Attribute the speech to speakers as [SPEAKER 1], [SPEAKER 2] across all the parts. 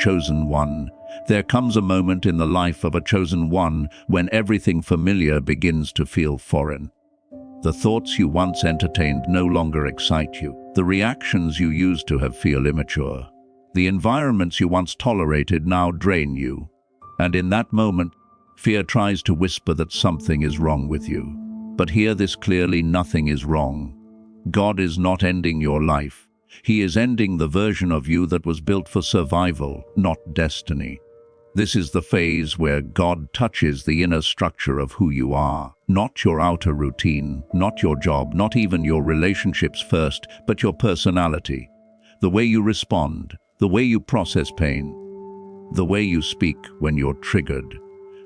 [SPEAKER 1] chosen one. There comes a moment in the life of a chosen one when everything familiar begins to feel foreign. The thoughts you once entertained no longer excite you. The reactions you used to have feel immature. The environments you once tolerated now drain you. And in that moment, fear tries to whisper that something is wrong with you. But hear this clearly: nothing is wrong. God is not ending your life. He is ending the version of you that was built for survival, not destiny. This is the phase where God touches the inner structure of who you are. Not your outer routine, not your job, not even your relationships first, but your personality. The way you respond, the way you process pain, the way you speak when you're triggered,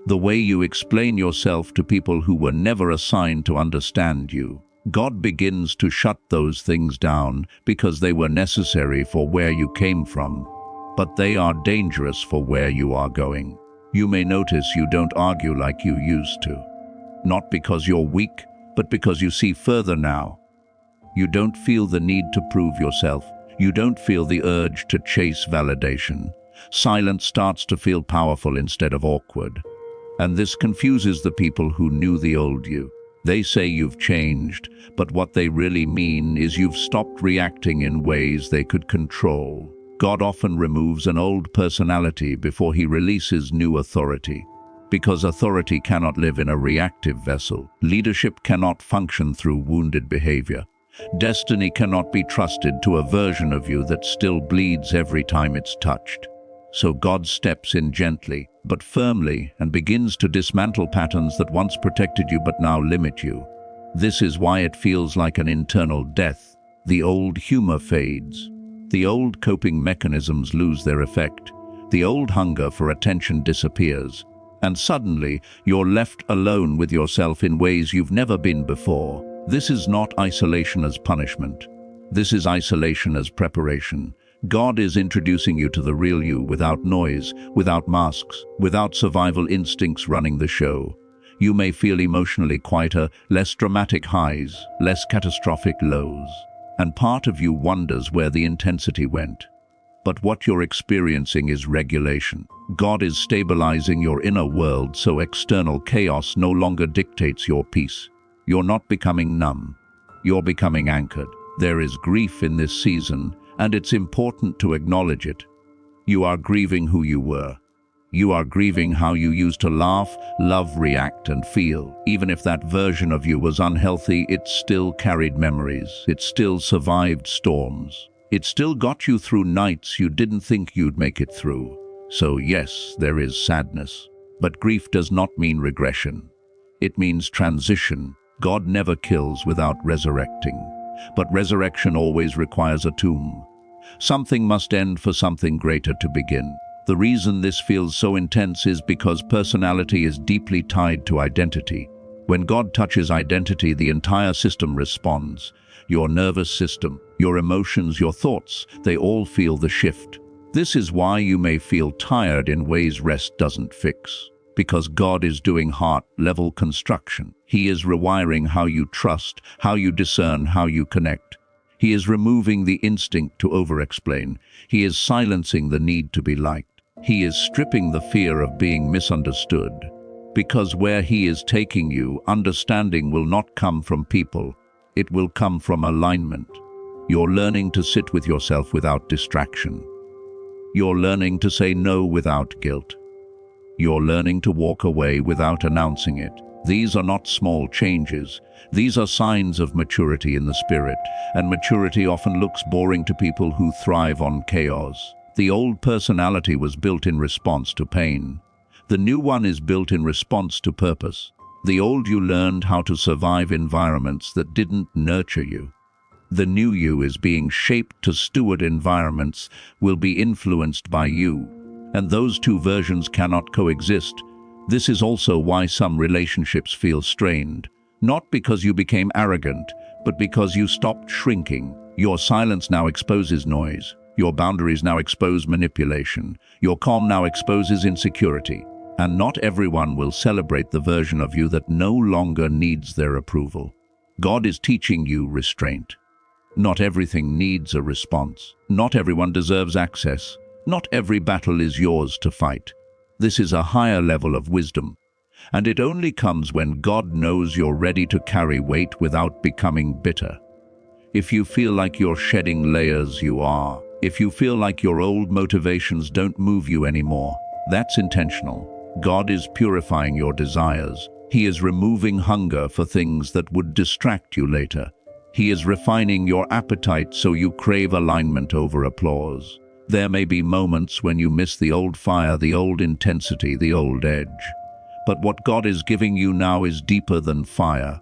[SPEAKER 1] the way you explain yourself to people who were never assigned to understand you. God begins to shut those things down because they were necessary for where you came from, but they are dangerous for where you are going. You may notice you don't argue like you used to. Not because you're weak, but because you see further now. You don't feel the need to prove yourself. You don't feel the urge to chase validation. Silence starts to feel powerful instead of awkward. And this confuses the people who knew the old you. They say you've changed, but what they really mean is you've stopped reacting in ways they could control. God often removes an old personality before he releases new authority. Because authority cannot live in a reactive vessel. Leadership cannot function through wounded behavior. Destiny cannot be trusted to a version of you that still bleeds every time it's touched. So God steps in gently, but firmly, and begins to dismantle patterns that once protected you but now limit you. This is why it feels like an internal death. The old humor fades. The old coping mechanisms lose their effect. The old hunger for attention disappears. And suddenly, you're left alone with yourself in ways you've never been before. This is not isolation as punishment. This is isolation as preparation. God is introducing you to the real you without noise, without masks, without survival instincts running the show. You may feel emotionally quieter, less dramatic highs, less catastrophic lows. And part of you wonders where the intensity went. But what you're experiencing is regulation. God is stabilizing your inner world so external chaos no longer dictates your peace. You're not becoming numb. You're becoming anchored. There is grief in this season, and it's important to acknowledge it. You are grieving who you were. You are grieving how you used to laugh, love, react, and feel. Even if that version of you was unhealthy, it still carried memories. It still survived storms. It still got you through nights you didn't think you'd make it through. So yes, there is sadness. But grief does not mean regression. It means transition. God never kills without resurrecting. But resurrection always requires a tomb. Something must end for something greater to begin. The reason this feels so intense is because personality is deeply tied to identity. When God touches identity, the entire system responds. Your nervous system, your emotions, your thoughts, they all feel the shift. This is why you may feel tired in ways rest doesn't fix. Because God is doing heart-level construction. He is rewiring how you trust, how you discern, how you connect. He is removing the instinct to over-explain. He is silencing the need to be liked. He is stripping the fear of being misunderstood. Because where he is taking you, understanding will not come from people. It will come from alignment. You're learning to sit with yourself without distraction. You're learning to say no without guilt. You're learning to walk away without announcing it. These are not small changes. These are signs of maturity in the spirit, and maturity often looks boring to people who thrive on chaos. The old personality was built in response to pain. The new one is built in response to purpose. The old you learned how to survive environments that didn't nurture you. The new you is being shaped to steward environments, will be influenced by you. And those two versions cannot coexist. This is also why some relationships feel strained. Not because you became arrogant, but because you stopped shrinking. Your silence now exposes noise. Your boundaries now expose manipulation. Your calm now exposes insecurity. And not everyone will celebrate the version of you that no longer needs their approval. God is teaching you restraint. Not everything needs a response. Not everyone deserves access. Not every battle is yours to fight. This is a higher level of wisdom, and it only comes when God knows you're ready to carry weight without becoming bitter. If you feel like you're shedding layers, you are. If you feel like your old motivations don't move you anymore, that's intentional. God is purifying your desires. He is removing hunger for things that would distract you later. He is refining your appetite so you crave alignment over applause. There may be moments when you miss the old fire, the old intensity, the old edge. But what God is giving you now is deeper than fire.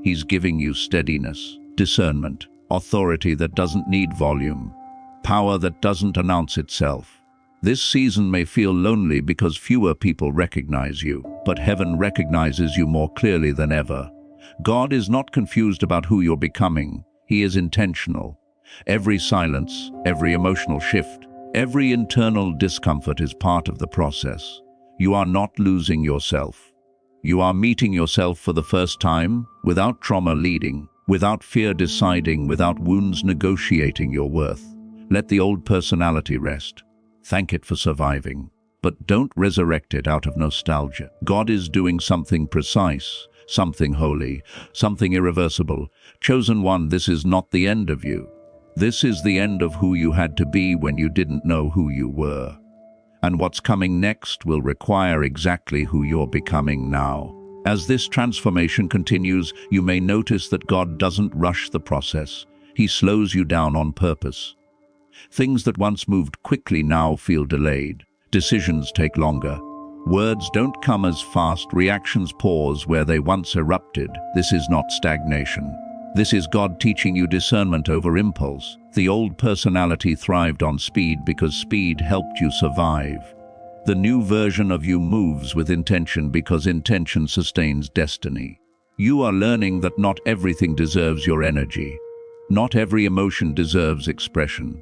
[SPEAKER 1] He's giving you steadiness, discernment, authority that doesn't need volume, power that doesn't announce itself. This season may feel lonely because fewer people recognize you, but heaven recognizes you more clearly than ever. God is not confused about who you're becoming. He is intentional. Every silence, every emotional shift, every internal discomfort is part of the process. You are not losing yourself. You are meeting yourself for the first time, without trauma leading, without fear deciding, without wounds negotiating your worth. Let the old personality rest. Thank it for surviving, but don't resurrect it out of nostalgia. God is doing something precise, something holy, something irreversible. Chosen one, this is not the end of you. This is the end of who you had to be when you didn't know who you were. And what's coming next will require exactly who you're becoming now. As this transformation continues, you may notice that God doesn't rush the process. He slows you down on purpose. Things that once moved quickly now feel delayed. Decisions take longer. Words don't come as fast. Reactions pause where they once erupted. This is not stagnation. This is God teaching you discernment over impulse. The old personality thrived on speed because speed helped you survive. The new version of you moves with intention because intention sustains destiny. You are learning that not everything deserves your energy. Not every emotion deserves expression.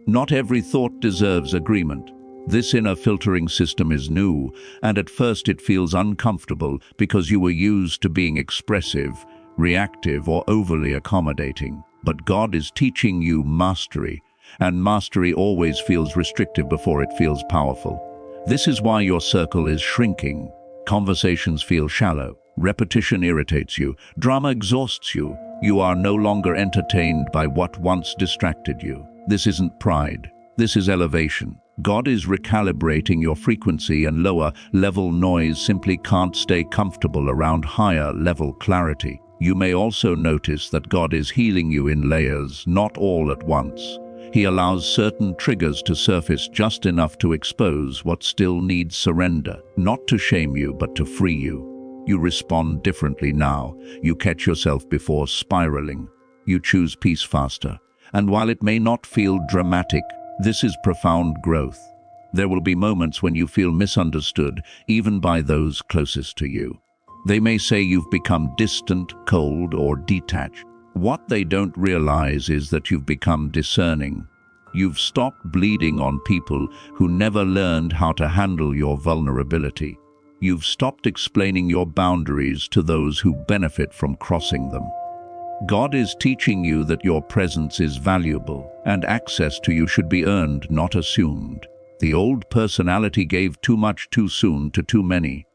[SPEAKER 1] Not every thought deserves agreement. This inner filtering system is new, and at first it feels uncomfortable because you were used to being expressive, reactive, or overly accommodating. But God is teaching you mastery, and mastery always feels restrictive before it feels powerful. This is why your circle is shrinking. Conversations feel shallow. Repetition irritates you. Drama exhausts you. You are no longer entertained by what once distracted you. This isn't pride. This is elevation. God is recalibrating your frequency, and lower-level noise simply can't stay comfortable around higher-level clarity. You may also notice that God is healing you in layers, not all at once. He allows certain triggers to surface just enough to expose what still needs surrender, not to shame you, but to free you. You respond differently now. You catch yourself before spiraling. You choose peace faster. And while it may not feel dramatic, this is profound growth. There will be moments when you feel misunderstood, even by those closest to you. They may say you've become distant, cold, or detached. What they don't realize is that you've become discerning. You've stopped bleeding on people who never learned how to handle your vulnerability. You've stopped explaining your boundaries to those who benefit from crossing them. God is teaching you that your presence is valuable, and access to you should be earned, not assumed. The old personality gave too much too soon to too many.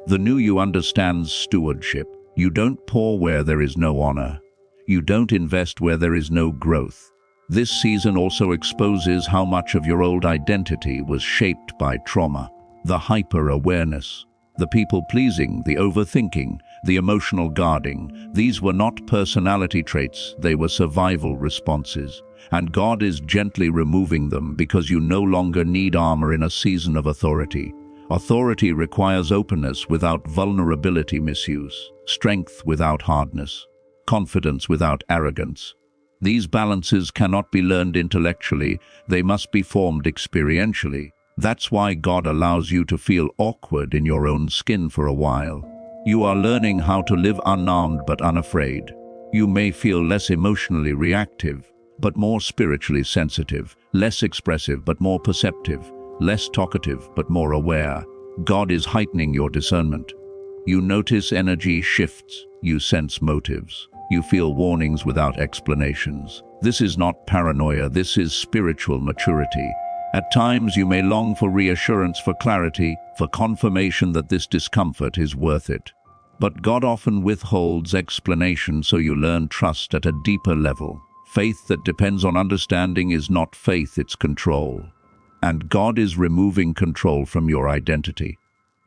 [SPEAKER 1] The new you understands stewardship. You don't pour where there is no honor. You don't invest where there is no growth. This season also exposes how much of your old identity was shaped by trauma. The hyper-awareness, the people-pleasing, the overthinking, the emotional guarding. These were not personality traits, they were survival responses. And God is gently removing them because you no longer need armor in a season of authority. Authority requires openness without vulnerability misuse, strength without hardness, confidence without arrogance. These balances cannot be learned intellectually, they must be formed experientially. That's why God allows you to feel awkward in your own skin for a while. You are learning how to live unarmed but unafraid. You may feel less emotionally reactive, but more spiritually sensitive, less expressive but more perceptive, less talkative but more aware. God is heightening your discernment. You notice energy shifts, you sense motives, you feel warnings without explanations. This is not paranoia, this is spiritual maturity. At times you may long for reassurance, for clarity, for confirmation that this discomfort is worth it. But God often withholds explanation so you learn trust at a deeper level. Faith that depends on understanding is not faith, it's control. And God is removing control from your identity.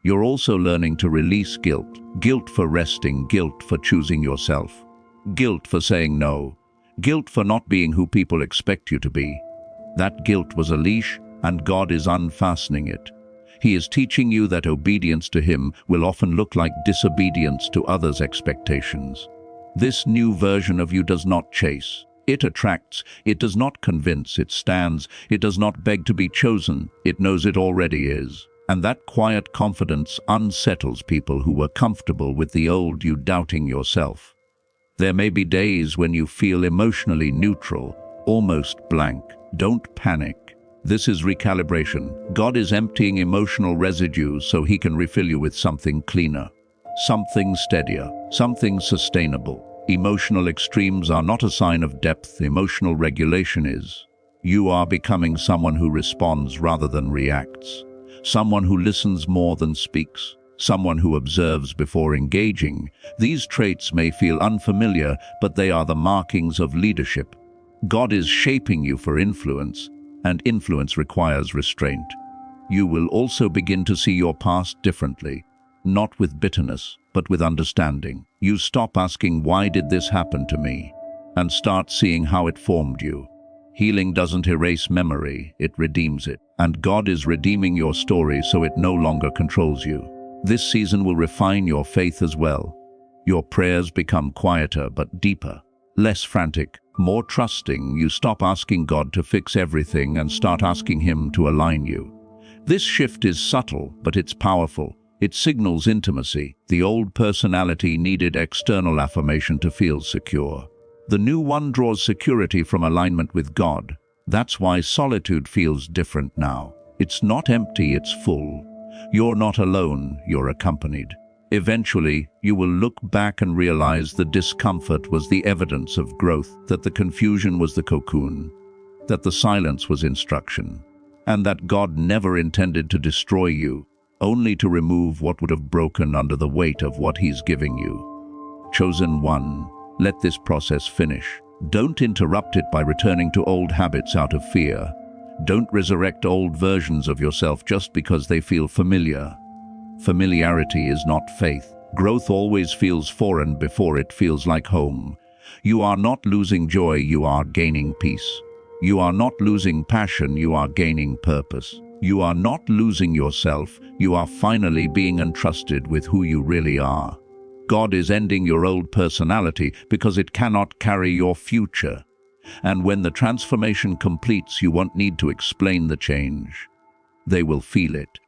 [SPEAKER 1] You're also learning to release guilt. Guilt for resting, guilt for choosing yourself. Guilt for saying no. Guilt for not being who people expect you to be. That guilt was a leash, and God is unfastening it. He is teaching you that obedience to Him will often look like disobedience to others' expectations. This new version of you does not chase. It attracts. It does not convince. It stands. It does not beg to be chosen. It knows it already is. And that quiet confidence unsettles people who were comfortable with the old you, doubting yourself. There may be days when you feel emotionally neutral, almost blank. Don't panic. This is recalibration. God is emptying emotional residues so He can refill you with something cleaner, something steadier, something sustainable. Emotional extremes are not a sign of depth. Emotional regulation is. You are becoming someone who responds rather than reacts, someone who listens more than speaks, someone who observes before engaging. These traits may feel unfamiliar, but they are the markings of leadership. God is shaping you for influence, and influence requires restraint. You will also begin to see your past differently, not with bitterness, but with understanding. You stop asking, "Why did this happen to me?" and start seeing how it formed you. Healing doesn't erase memory, it redeems it. And God is redeeming your story so it no longer controls you. This season will refine your faith as well. Your prayers become quieter but deeper, less frantic, more trusting. You stop asking God to fix everything and start asking Him to align you. This shift is subtle, but it's powerful. It signals intimacy. The old personality needed external affirmation to feel secure. The new one draws security from alignment with God. That's why solitude feels different now. It's not empty, it's full. You're not alone, you're accompanied. Eventually, you will look back and realize the discomfort was the evidence of growth, that the confusion was the cocoon, that the silence was instruction, and that God never intended to destroy you, only to remove what would have broken under the weight of what He's giving you. Chosen one, let this process finish. Don't interrupt it by returning to old habits out of fear. Don't resurrect old versions of yourself just because they feel familiar. Familiarity is not faith. Growth always feels foreign before it feels like home. You are not losing joy, you are gaining peace. You are not losing passion, you are gaining purpose. You are not losing yourself, you are finally being entrusted with who you really are. God is ending your old personality because it cannot carry your future. And when the transformation completes, you won't need to explain the change. They will feel it.